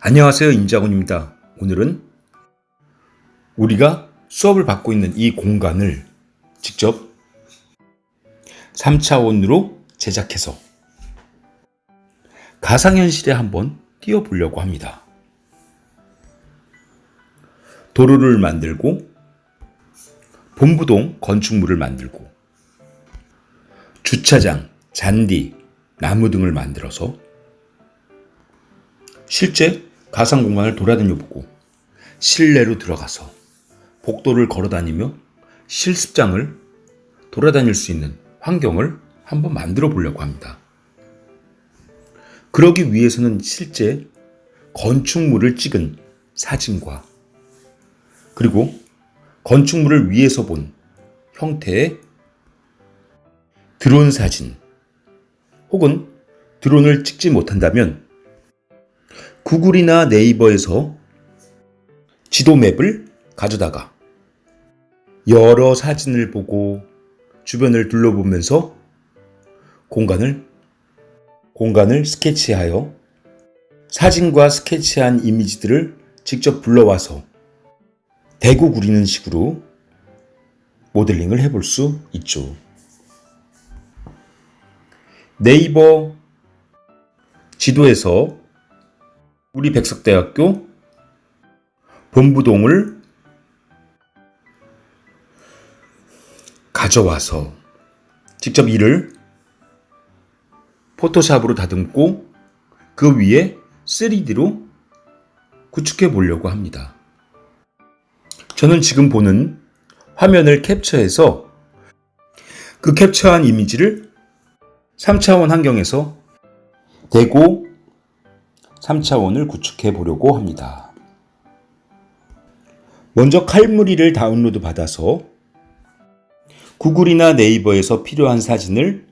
안녕하세요. 임장훈입니다. 오늘은 우리가 수업을 받고 있는 이 공간을 직접 3차원으로 제작해서 가상현실에 한번 띄워보려고 합니다. 도로를 만들고 본부동 건축물을 만들고 주차장, 잔디, 나무 등을 만들어서 실제 가상 공간을 돌아다녀보고 실내로 들어가서 복도를 걸어다니며 실습장을 돌아다닐 수 있는 환경을 한번 만들어 보려고 합니다. 그러기 위해서는 실제 건축물을 찍은 사진과 그리고 건축물을 위에서 본 형태의 드론 사진 혹은 드론을 찍지 못한다면 구글이나 네이버에서 지도 맵을 가져다가 여러 사진을 보고 주변을 둘러보면서 공간을 스케치하여 사진과 스케치한 이미지들을 직접 불러와서 대구 구리는 식으로 모델링을 해볼 수 있죠. 네이버 지도에서 우리 백석대학교 본부동을 가져와서 직접 이를 포토샵으로 다듬고 그 위에 3D로 구축해 보려고 합니다. 저는 지금 보는 화면을 캡처해서 그 캡처한 이미지를 3차원 환경에서 대고 3차원을 구축해 보려고 합니다. 먼저 칼무리를 다운로드 받아서 구글이나 네이버에서 필요한 사진을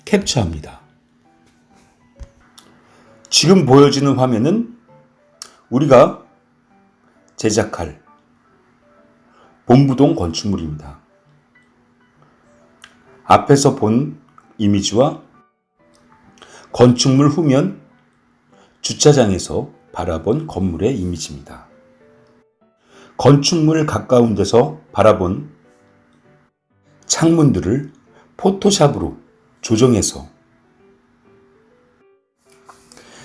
캡처합니다. 지금 보여지는 화면은 우리가 제작할 본부동 건축물입니다. 앞에서 본 이미지와 건축물 후면 주차장에서 바라본 건물의 이미지입니다. 건축물 가까운 데서 바라본 창문들을 포토샵으로 조정해서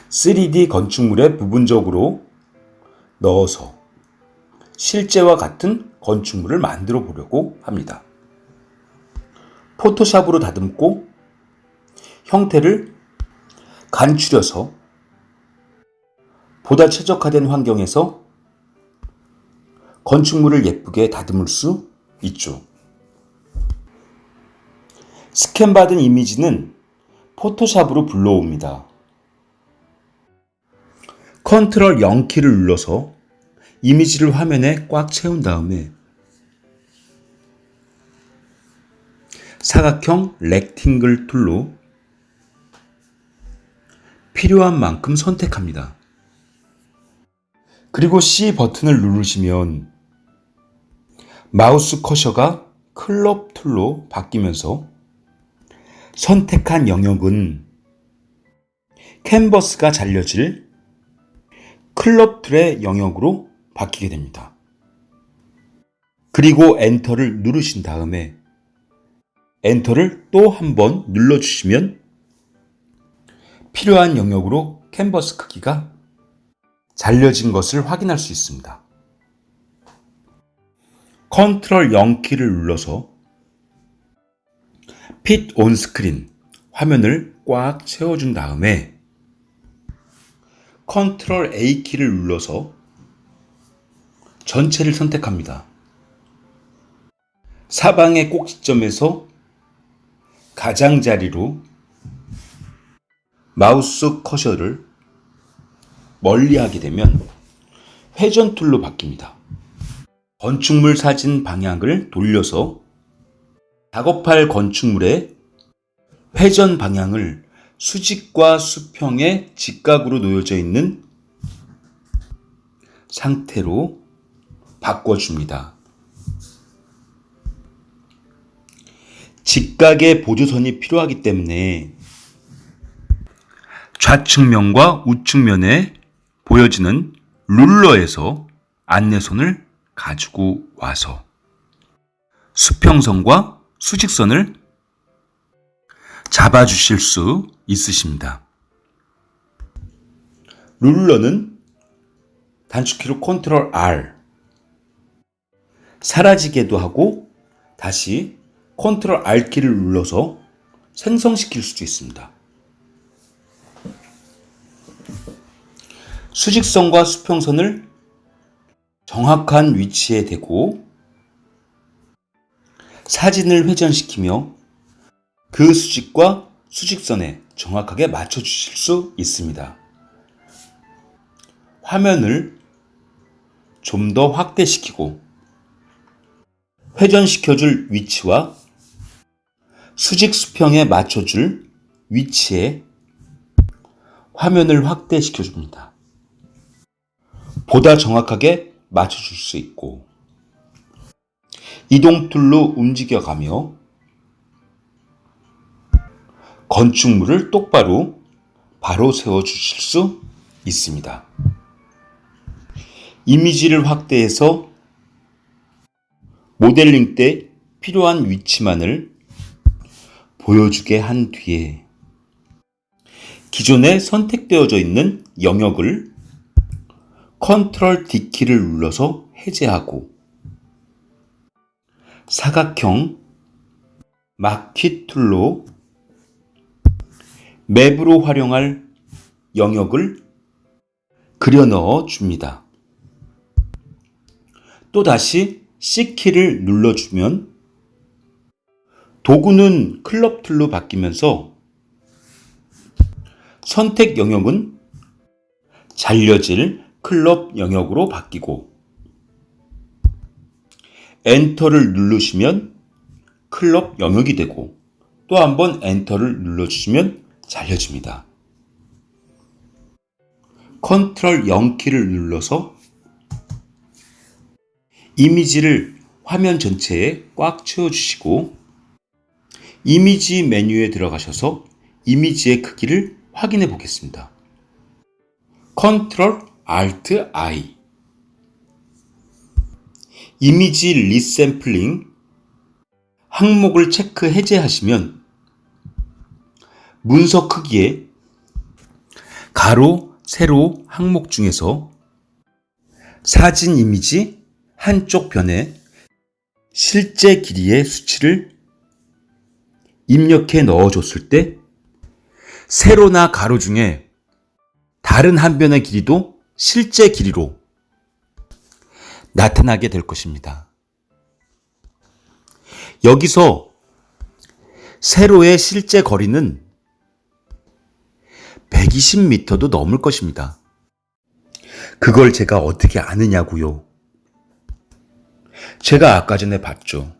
3D 건축물에 부분적으로 넣어서 실제와 같은 건축물을 만들어 보려고 합니다. 포토샵으로 다듬고 형태를 간추려서 보다 최적화된 환경에서 건축물을 예쁘게 다듬을 수 있죠. 스캔받은 이미지는 포토샵으로 불러옵니다. 컨트롤 0키를 눌러서 이미지를 화면에 꽉 채운 다음에 사각형 렉팅글 툴로 필요한 만큼 선택합니다. 그리고 C 버튼을 누르시면 마우스 커서가 클럽 툴로 바뀌면서 선택한 영역은 캔버스가 잘려질 클럽 툴의 영역으로 바뀌게 됩니다. 그리고 엔터를 누르신 다음에 엔터를 또 한 번 눌러주시면 필요한 영역으로 캔버스 크기가 잘려진 것을 확인할 수 있습니다. 컨트롤 0키를 눌러서 핏 온 스크린 화면을 꽉 채워준 다음에 컨트롤 A키를 눌러서 전체를 선택합니다. 사방의 꼭지점에서 가장자리로 마우스 커서를 멀리하게 되면 회전 툴로 바뀝니다. 건축물 사진 방향을 돌려서 작업할 건축물의 회전 방향을 수직과 수평의 직각으로 놓여져 있는 상태로 바꿔줍니다. 직각의 보조선이 필요하기 때문에 좌측면과 우측면에 보여지는 룰러에서 안내선을 가지고 와서 수평선과 수직선을 잡아주실 수 있으십니다. 룰러는 단축키로 컨트롤 R 사라지게도 하고 다시 컨트롤 R키를 눌러서 생성시킬 수도 있습니다. 수직선과 수평선을 정확한 위치에 대고 사진을 회전시키며 그 수직과 수직선에 정확하게 맞춰주실 수 있습니다. 화면을 좀 더 확대시키고 회전시켜줄 위치와 수직 수평에 맞춰줄 위치에 화면을 확대시켜줍니다. 보다 정확하게 맞춰줄 수 있고 이동 툴로 움직여가며 건축물을 똑바로 바로 세워주실 수 있습니다. 이미지를 확대해서 모델링 때 필요한 위치만을 보여주게 한 뒤에 기존에 선택되어져 있는 영역을 컨트롤 D키를 눌러서 해제하고 사각형 마키 툴로 맵으로 활용할 영역을 그려 넣어 줍니다. 또다시 C키를 눌러주면 도구는 클럽 툴로 바뀌면서 선택 영역은 잘려질 클럽 영역으로 바뀌고 엔터를 누르시면 클럽 영역이 되고 또 한번 엔터를 눌러주시면 잘려집니다. 컨트롤 0키를 눌러서 이미지를 화면 전체에 꽉 채워주시고 이미지 메뉴에 들어가셔서 이미지의 크기를 확인해 보겠습니다. 컨트롤 Alt I 이미지 리샘플링 항목을 체크 해제하시면 문서 크기에 가로, 세로 항목 중에서 사진 이미지 한쪽 변에 실제 길이의 수치를 입력해 넣어줬을 때 세로나 가로 중에 다른 한 변의 길이도 실제 길이로 나타나게 될 것입니다. 여기서 세로의 실제 거리는 120m도 넘을 것입니다. 그걸 제가 어떻게 아느냐고요? 제가 아까 전에 봤죠.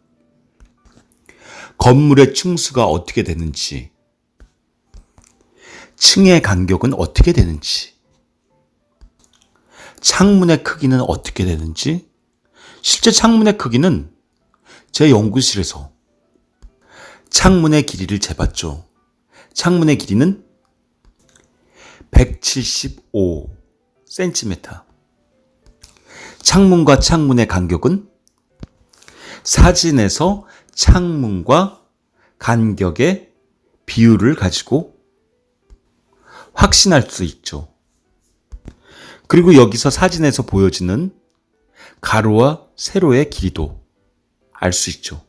건물의 층수가 어떻게 되는지, 층의 간격은 어떻게 되는지, 창문의 크기는 어떻게 되는지, 실제 창문의 크기는 제 연구실에서 창문의 길이를 재봤죠. 창문의 길이는 175cm. 창문과 창문의 간격은 사진에서 창문과 간격의 비율을 가지고 확신할 수 있죠. 그리고 여기서 사진에서 보여지는 가로와 세로의 길이도 알 수 있죠.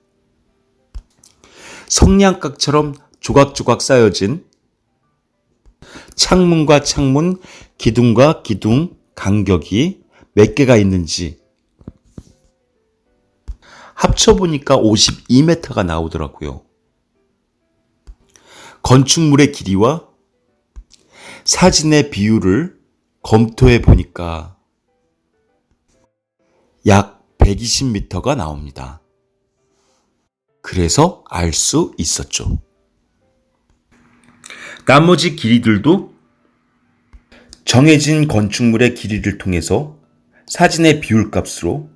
성냥갑처럼 조각조각 쌓여진 창문과 창문, 기둥과 기둥 간격이 몇 개가 있는지 합쳐보니까 52m가 나오더라고요. 건축물의 길이와 사진의 비율을 검토해 보니까 약 120m가 나옵니다. 그래서 알 수 있었죠. 나머지 길이들도 정해진 건축물의 길이를 통해서 사진의 비율 값으로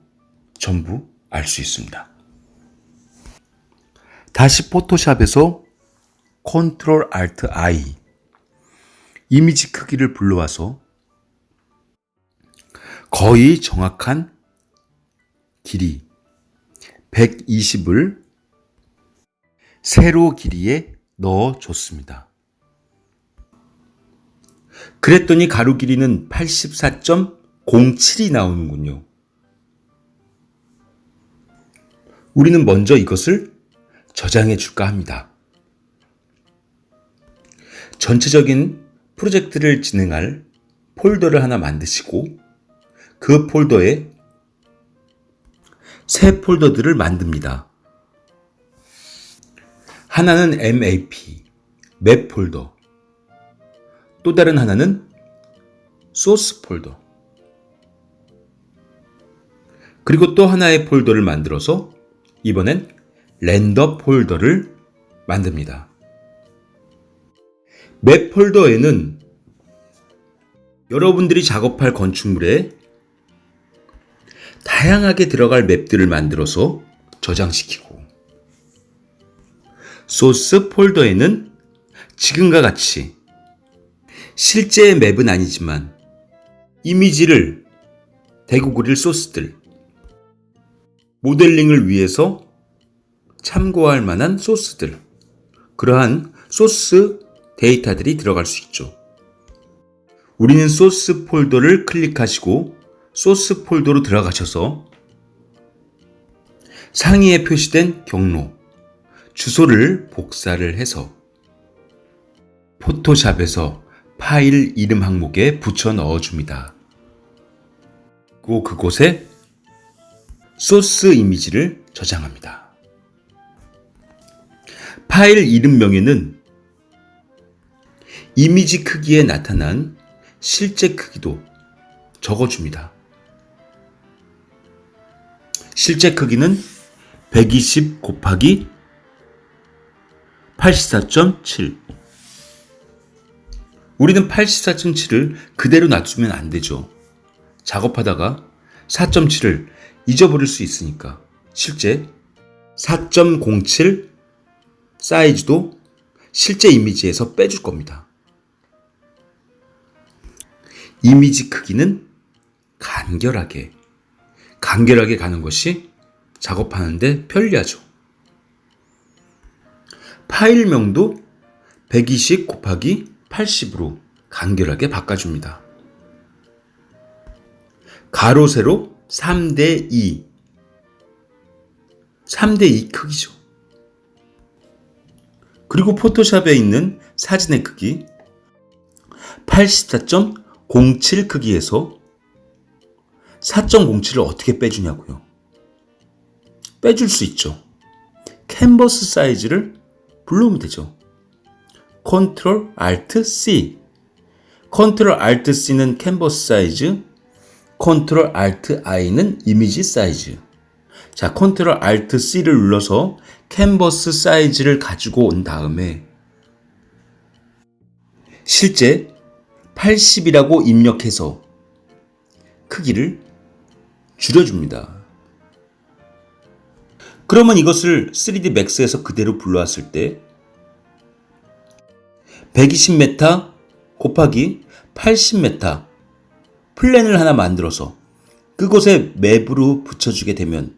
전부 알 수 있습니다. 다시 포토샵에서 컨트롤 Alt I 이미지 크기를 불러와서 거의 정확한 길이 120을 세로 길이에 넣어줬습니다. 그랬더니 가로 길이는 84.07이 나오는군요. 우리는 먼저 이것을 저장해 줄까 합니다. 전체적인 프로젝트를 진행할 폴더를 하나 만드시고 그 폴더에 새 폴더들을 만듭니다. 하나는 MAP, 맵 폴더, 또 다른 하나는 소스 폴더, 그리고 또 하나의 폴더를 만들어서 이번엔 렌더 폴더를 만듭니다. 맵 폴더에는 여러분들이 작업할 건축물에 다양하게 들어갈 맵들을 만들어서 저장시키고, 소스 폴더에는 지금과 같이 실제의 맵은 아니지만 이미지를 대고 그릴 소스들, 모델링을 위해서 참고할 만한 소스들, 그러한 소스 데이터들이 들어갈 수 있죠. 우리는 소스 폴더를 클릭하시고 소스 폴더로 들어가셔서 상위에 표시된 경로, 주소를 복사를 해서 포토샵에서 파일 이름 항목에 붙여 넣어줍니다. 그리고 그곳에 소스 이미지를 저장합니다. 파일 이름명에는 이미지 크기에 나타난 실제 크기도 적어줍니다. 실제 크기는 120 곱하기 84.7. 우리는 84.7을 그대로 놔두면 안 되죠. 작업하다가 4.7을 잊어버릴 수 있으니까 실제 4.07 사이즈도 실제 이미지에서 빼줄 겁니다. 이미지 크기는 간결하게 가는 것이 작업하는데 편리하죠. 파일명도 120 곱하기 80으로 간결하게 바꿔줍니다. 가로 세로 3:2 3:2 크기죠. 그리고 포토샵에 있는 사진의 크기 84.07 크기에서 4.07을 어떻게 빼주냐고요. 빼줄 수 있죠. 캔버스 사이즈를 불러오면 되죠. Ctrl Alt C. Ctrl Alt C는 캔버스 사이즈, Ctrl Alt I는 이미지 사이즈. 자, Ctrl Alt C를 눌러서 캔버스 사이즈를 가지고 온 다음에 실제 80이라고 입력해서 크기를 줄여줍니다. 그러면 이것을 3D Max에서 그대로 불러왔을 때 120m 곱하기 80m 플랜을 하나 만들어서 그곳에 맵으로 붙여주게 되면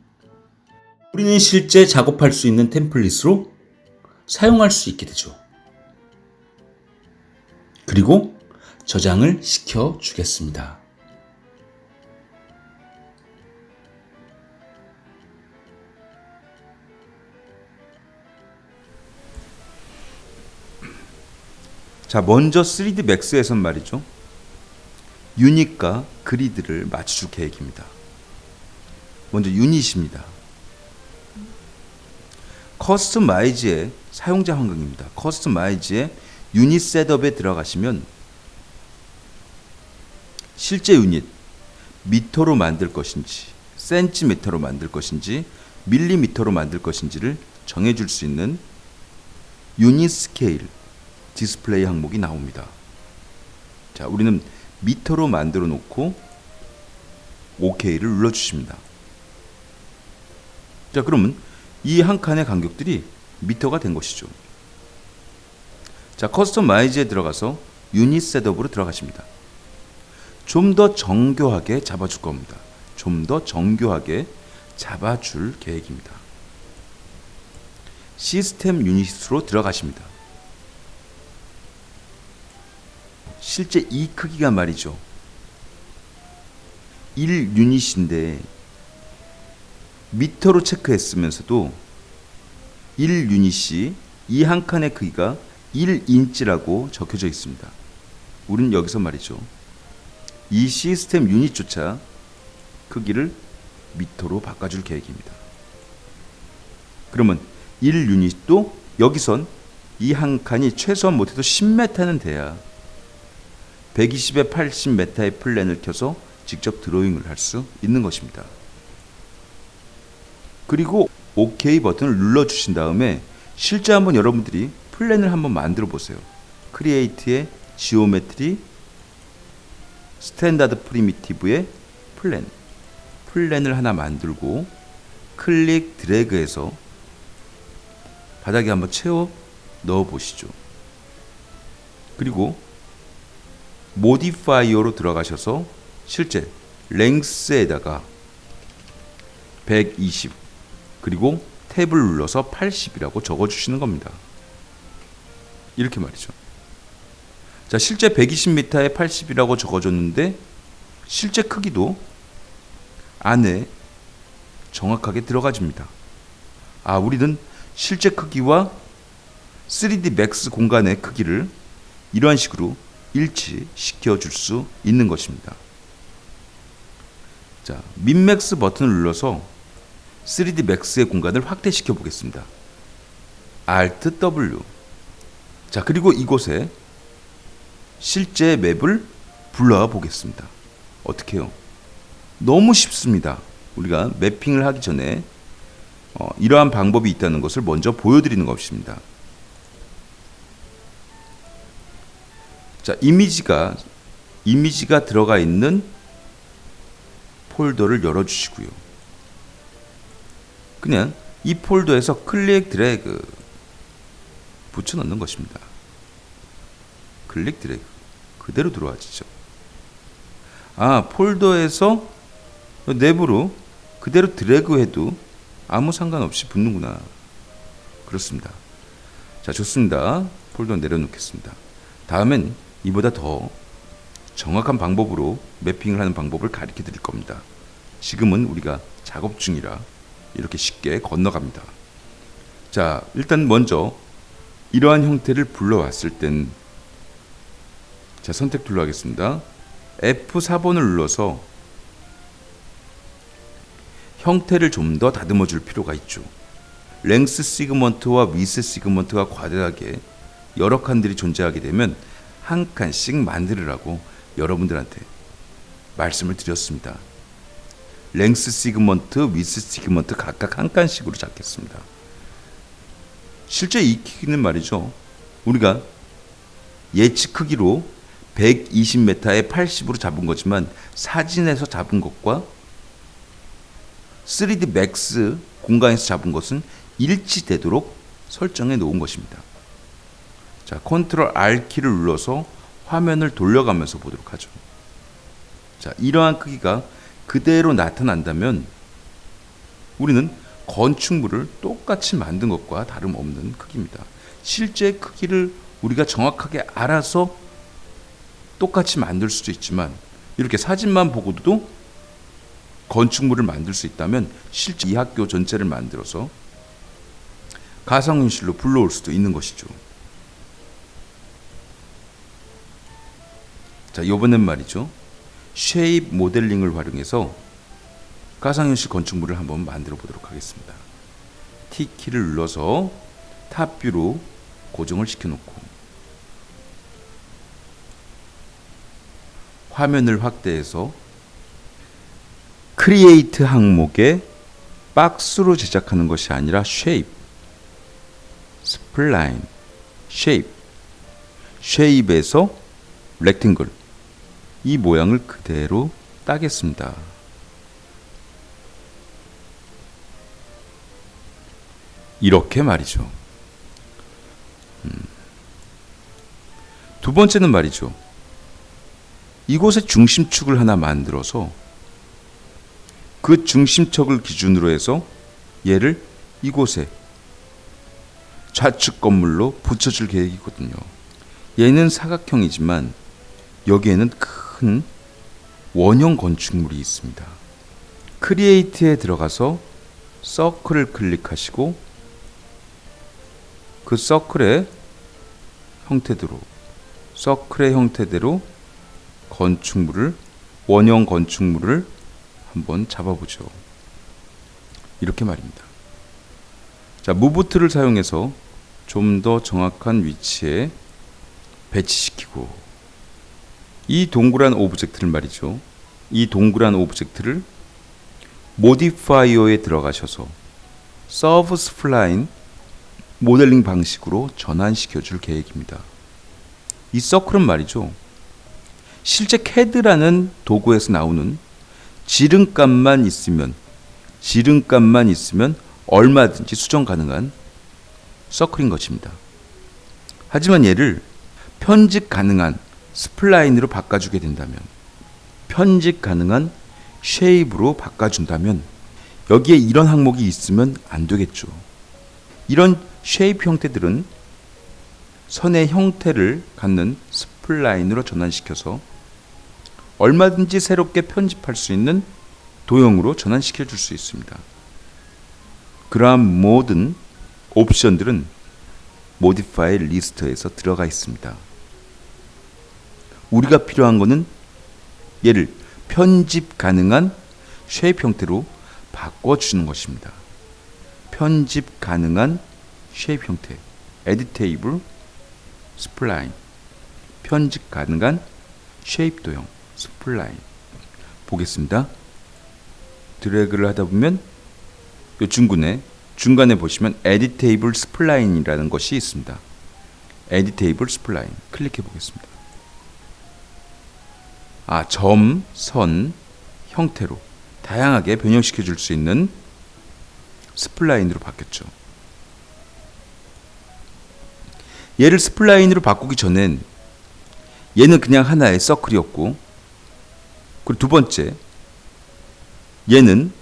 우리는 실제 작업할 수 있는 템플릿으로 사용할 수 있게 되죠. 그리고 저장을 시켜주겠습니다. 자, 먼저 3D Max에선 말이죠. 유닛과 그리드를 맞춰줄 계획입니다. 먼저 유닛입니다. 커스터마이즈의 사용자 환경입니다. 커스터마이즈의 유닛 셋업에 들어가시면 실제 유닛 미터로 만들 것인지 센티미터로 만들 것인지 밀리미터로 만들 것인지를 정해줄 수 있는 유닛 스케일 디스플레이 항목이 나옵니다. 자, 우리는 미터로 만들어 놓고 OK를 눌러주십니다. 자, 그러면 이 한 칸의 간격들이 미터가 된 것이죠. 자, 커스터마이즈에 들어가서 유닛 셋업으로 들어가십니다. 좀 더 정교하게 잡아줄 겁니다. 좀 더 정교하게 잡아줄 계획입니다. 시스템 유닛으로 들어가십니다. 실제 이 크기가 말이죠. 1유닛인데 미터로 체크했으면서도 1유닛이 이 한 칸의 크기가 1인치라고 적혀져 있습니다. 우린 여기서 말이죠. 이 시스템 유닛조차 크기를 미터로 바꿔줄 계획입니다. 그러면 1유닛도 여기선 이 한 칸이 최소한 못해도 10m는 돼야 120에 80m의 플랜을 켜서 직접 드로잉을 할 수 있는 것입니다. 그리고 OK 버튼을 눌러주신 다음에 실제 한번 여러분들이 플랜을 한번 만들어 보세요. 크리에이트의 지오메트리, 스탠다드 프리미티브의 플랜을 하나 만들고 클릭 드래그해서 바닥에 한번 채워 넣어 보시죠. 그리고 모디파이어로 들어가셔서 실제 랭스에다가 120 그리고 탭을 눌러서 80이라고 적어주시는 겁니다. 이렇게 말이죠. 자, 실제 120m에 80이라고 적어줬는데 실제 크기도 안에 정확하게 들어가집니다. 아, 우리는 실제 크기와 3D 맥스 공간의 크기를 이러한 식으로 일치시켜 줄 수 있는 것입니다. 자, 민맥스 버튼을 눌러서 3D 맥스의 공간을 확대시켜 보겠습니다. Alt W. 자, 그리고 이곳에 실제 맵을 불러와 보겠습니다. 어떻게 해요? 너무 쉽습니다. 우리가 매핑을 하기 전에 이러한 방법이 있다는 것을 먼저 보여드리는 것입니다. 자, 이미지가 들어가 있는 폴더를 열어주시고요. 그냥 이 폴더에서 클릭 드래그 붙여넣는 것입니다. 클릭 드래그 그대로 들어와지죠. 아, 폴더에서 내부로 그대로 드래그해도 아무 상관없이 붙는구나. 그렇습니다. 자, 좋습니다. 폴더 내려놓겠습니다. 다음엔 이보다 더 정확한 방법으로 매핑을 하는 방법을 가르쳐 드릴 겁니다. 지금은 우리가 작업 중이라 이렇게 쉽게 건너갑니다. 자, 일단 먼저 이러한 형태를 불러왔을 땐 자, 선택 툴로 하겠습니다. F4번을 눌러서 형태를 좀 더 다듬어 줄 필요가 있죠. 랭스 시그먼트와 위스 시그먼트가 과다하게 여러 칸들이 존재하게 되면 한 칸씩 만들으라고 여러분들한테 말씀을 드렸습니다. 랭스 시그먼트, 위스 시그먼트 각각 한 칸씩으로 잡겠습니다. 실제 이 크기는 말이죠. 우리가 예측 크기로 120m에 80으로 잡은 거지만 사진에서 잡은 것과 3D 맥스 공간에서 잡은 것은 일치되도록 설정해 놓은 것입니다. 자, 컨트롤 R 키를 눌러서 화면을 돌려가면서 보도록 하죠. 자, 이러한 크기가 그대로 나타난다면 우리는 건축물을 똑같이 만든 것과 다름없는 크기입니다. 실제 크기를 우리가 정확하게 알아서 똑같이 만들 수도 있지만 이렇게 사진만 보고도 건축물을 만들 수 있다면 실제 이 학교 전체를 만들어서 가상현실로 불러올 수도 있는 것이죠. 자, 이번엔 말이죠. 쉐입 모델링을 활용해서 가상현실 건축물을 한번 만들어 보도록 하겠습니다. T키를 눌러서 탑뷰로 고정을 시켜놓고 화면을 확대해서 크리에이트 항목에 박스로 제작하는 것이 아니라 쉐입, 스플라인, 쉐입에서 렉팅글 이 모양을 그대로 따겠습니다. 이렇게 말이죠. 두 번째는 말이죠. 이곳에 중심축을 하나 만들어서 그 중심축을 기준으로 해서 얘를 이곳에 좌측 건물로 붙여줄 계획이거든요. 얘는 사각형이지만 여기에는 큰 원형 건축물이 있습니다. 크리에이트에 들어가서 서클을 클릭하시고 그 서클의 형태대로 건축물을, 원형 건축물을 한번 잡아보죠. 이렇게 말입니다. 자, 무브트를 사용해서 좀 더 정확한 위치에 배치시키고, 이 동그란 오브젝트를 말이죠. 이 동그란 오브젝트를 모디파이어에 들어가셔서 서브 스플라인 모델링 방식으로 전환시켜 줄 계획입니다. 이 서클은 말이죠. 실제 CAD라는 도구에서 나오는 지름값만 있으면 얼마든지 수정 가능한 서클인 것입니다. 하지만 얘를 편집 가능한 스플라인으로 바꿔주게 된다면, 편집 가능한 쉐입으로 바꿔준다면 여기에 이런 항목이 있으면 안 되겠죠. 이런 쉐입 형태들은 선의 형태를 갖는 스플라인으로 전환시켜서 얼마든지 새롭게 편집할 수 있는 도형으로 전환시켜 줄 수 있습니다. 그러한 모든 옵션들은 모디파이 리스트에서 들어가 있습니다. 우리가 필요한 것은 얘를 편집 가능한 쉐입 형태로 바꿔주는 것입니다. 편집 가능한 쉐입 형태, 에디테이블 스플라인, 편집 가능한 쉐입 도형, 스플라인. 보겠습니다. 드래그를 하다 보면 이 중간에 보시면 에디테이블 스플라인이라는 것이 있습니다. 에디테이블 스플라인 클릭해 보겠습니다. 점, 선, 형태로 다양하게 변형시켜 줄 수 있는 스플라인으로 바뀌었죠. 얘를 스플라인으로 바꾸기 전엔 얘는 그냥 하나의 서클이었고, 그리고 두 번째 얘는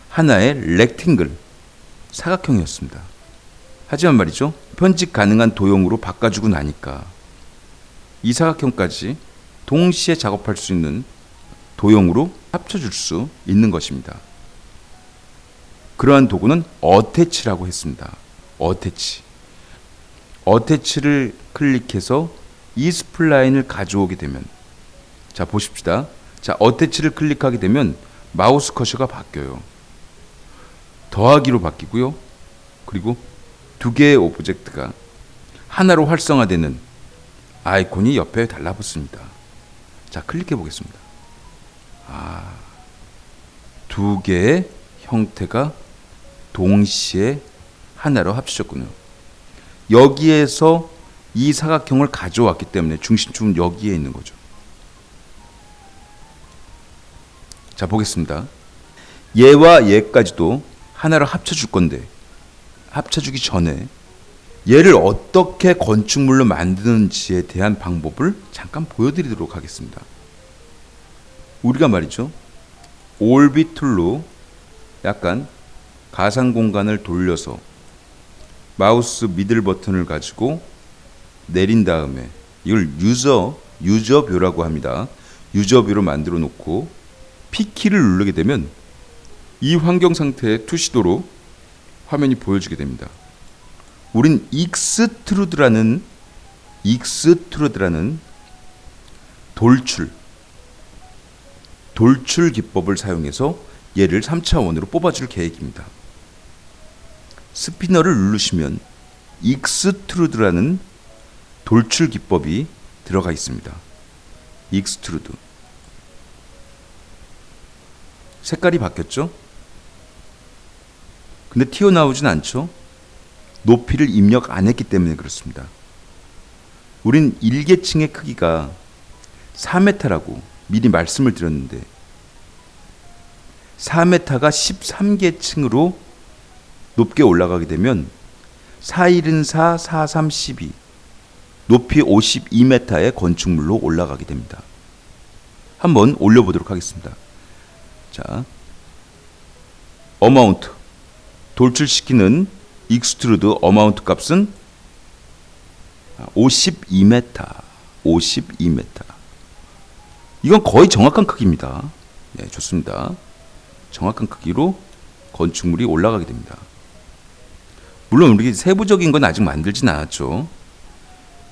하나의 렉팅글, 사각형이었습니다. 하지만 말이죠, 편집 가능한 도형으로 바꿔주고 나니까 이 사각형까지 동시에 작업할 수 있는 도형으로 합쳐줄 수 있는 것입니다. 그러한 도구는 어태치라고 했습니다. 어태치를 클릭해서 이 스플라인을 가져오게 되면, 자 보십시다. 자, 어태치를 클릭하게 되면 마우스 커서가 바뀌어요. 더하기로 바뀌고요. 그리고 두 개의 오브젝트가 하나로 활성화되는 아이콘이 옆에 달라붙습니다. 자, 클릭해 보겠습니다. 두 개의 형태가 동시에 하나로 합쳐졌군요. 여기에서 이 사각형을 가져왔기 때문에 중심축은 여기에 있는 거죠. 자, 보겠습니다. 얘와 얘까지도 하나로 합쳐줄 건데, 합쳐주기 전에 얘를 어떻게 건축물로 만드는지에 대한 방법을 잠깐 보여드리도록 하겠습니다. 우리가 말이죠, 올빗 툴로 약간 가상 공간을 돌려서 마우스 미들 버튼을 가지고 내린 다음에 이걸 유저뷰라고 합니다. 유저뷰로 만들어 놓고 P키를 누르게 되면 이 환경 상태의 투시도로 화면이 보여지게 됩니다. 우린 익스트루드라는 돌출 기법을 사용해서 얘를 3차원으로 뽑아줄 계획입니다. 스피너를 누르시면 익스트루드라는 돌출 기법이 들어가 있습니다. 익스트루드. 색깔이 바뀌었죠? 근데 튀어나오진 않죠? 높이를 입력 안 했기 때문에 그렇습니다. 우린 일계층의 크기가 4m라고 미리 말씀을 드렸는데 4m가 13계층으로 높게 올라가게 되면 4, 1은 4, 4, 3, 12 높이 52m의 건축물로 올라가게 됩니다. 한번 올려보도록 하겠습니다. 자, 어마운트 돌출시키는 익스트루드 어마운트 값은 52m. 52m. 이건 거의 정확한 크기입니다. 네, 좋습니다. 정확한 크기로 건축물이 올라가게 됩니다. 물론 우리 세부적인 건 아직 만들진 않았죠.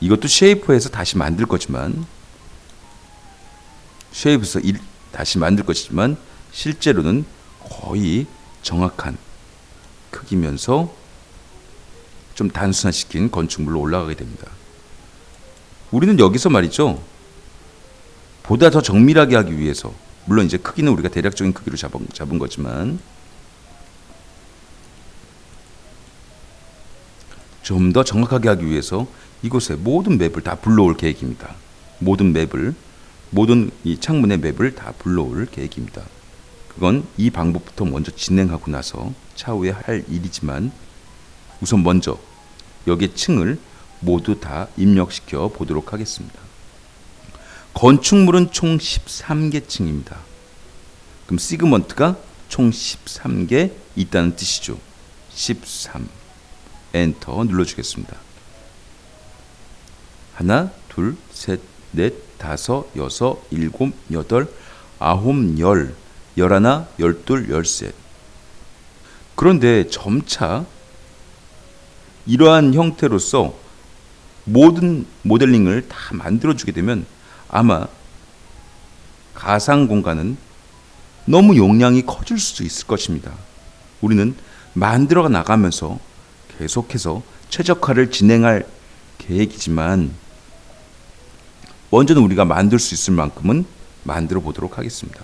이것도 쉐이프에서 다시 만들 거지만 다시 만들 것이지만 실제로는 거의 정확한 크기면서 좀 단순화시킨 건축물로 올라가게 됩니다. 우리는 여기서 말이죠, 보다 더 정밀하게 하기 위해서, 물론 이제 크기는 우리가 대략적인 크기로 잡은 거지만 좀 더 정확하게 하기 위해서 이곳에 모든 맵을 다 불러올 계획입니다. 모든 이 창문의 맵을 다 불러올 계획입니다. 그건 이 방법부터 먼저 진행하고 나서 차후에 할 일이지만 우선 먼저 여기에 층을 모두 다 입력시켜 보도록 하겠습니다. 건축물은 총 13개 층입니다. 그럼 시그먼트가 총 13개 있다는 뜻이죠. 13. 엔터 눌러주겠습니다. 하나, 둘, 셋, 넷, 다섯, 여섯, 일곱, 여덟, 아홉, 열, 열하나, 열둘, 열셋. 그런데 점차 이러한 형태로서 모든 모델링을 다 만들어주게 되면 아마 가상 공간은 너무 용량이 커질 수도 있을 것입니다. 우리는 만들어 나가면서 계속해서 최적화를 진행할 계획이지만 먼저는 우리가 만들 수 있을 만큼은 만들어 보도록 하겠습니다.